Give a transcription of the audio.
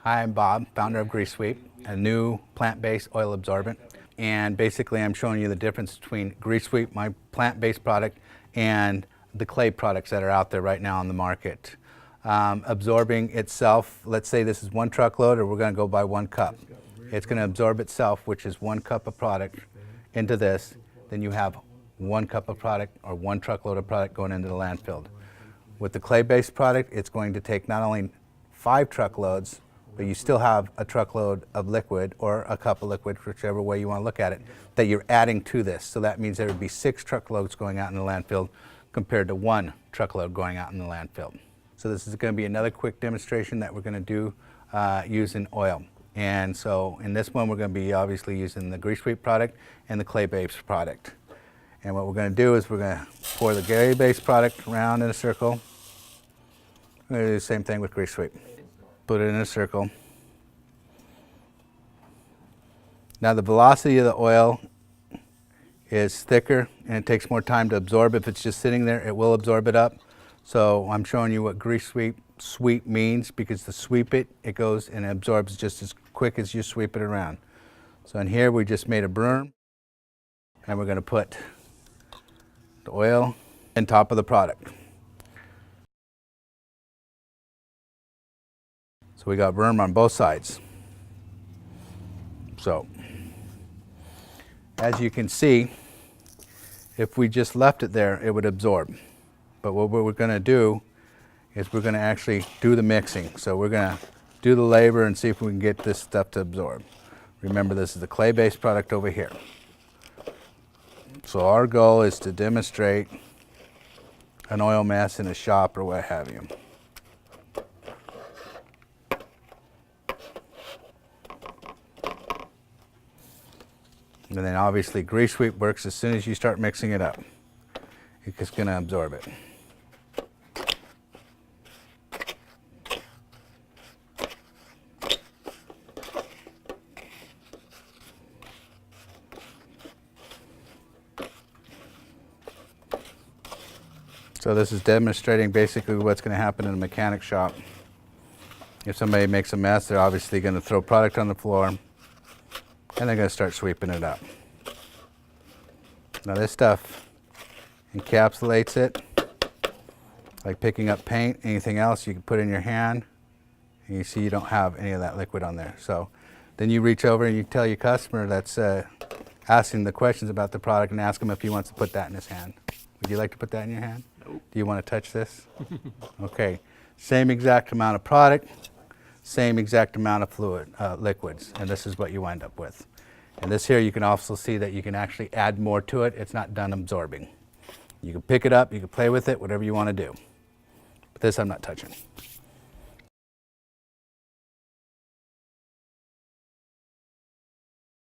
Hi, I'm Bob, founder of Grease Sweep, a new plant-based oil absorbent. And basically I'm showing you the difference between Grease Sweep, my plant-based product, and the clay products that are out there right now on the market. Absorbing itself, let's say this is 1 truckload, or we're going to go by 1 cup. It's going to absorb itself, which is 1 cup of product, into this. Then you have 1 cup of product or 1 truckload of product going into the landfill. With the clay-based product, it's going to take not only 5 truckloads, but you still have a truckload of liquid or a cup of liquid, whichever way you want to look at it, that you're adding to this. So that means there would be 6 truckloads going out in the landfill compared to 1 truckload going out in the landfill. So this is going to be another quick demonstration that we're going to do using oil. And so in this one, we're going to be obviously using the Grease Sweep product and the clay-based product. And what we're going to do is we're going to pour the clay-based product around in a circle. We're going to do the same thing with Grease Sweep. Put it in a circle. Now the velocity of the oil is thicker and it takes more time to absorb. If it's just sitting there, it will absorb it up. So I'm showing you what Grease Sweep means, because to sweep it, it goes and absorbs just as quick as you sweep it around. So in here we just made a berm, and we're going to put the oil on top of the product. So we got berm on both sides. So, as you can see, if we just left it there, it would absorb. But what we're going to do is we're going to actually do the mixing. So we're going to do the labor and see if we can get this stuff to absorb. Remember, this is the clay-based product over here. So our goal is to demonstrate an oil mess in a shop or what have you. And then obviously Grease Sweep works as soon as you start mixing it up. It's just going to absorb it. So this is demonstrating basically what's going to happen in a mechanic shop. If somebody makes a mess, they're obviously going to throw product on the floor, and they're going to start sweeping it up. Now this stuff encapsulates it, like picking up paint. Anything else you can put in your hand, and you see you don't have any of that liquid on there. So then you reach over and you tell your customer that's asking the questions about the product, and ask him if he wants to put that in his hand. Would you like to put that in your hand? Nope. Do you want to touch this? Okay. Same exact amount of product, same exact amount of fluid, liquids, and this is what you wind up with. And this here, you can also see that you can actually add more to it. It's not done absorbing. You can pick it up, you can play with it, whatever you want to do. But this I'm not touching.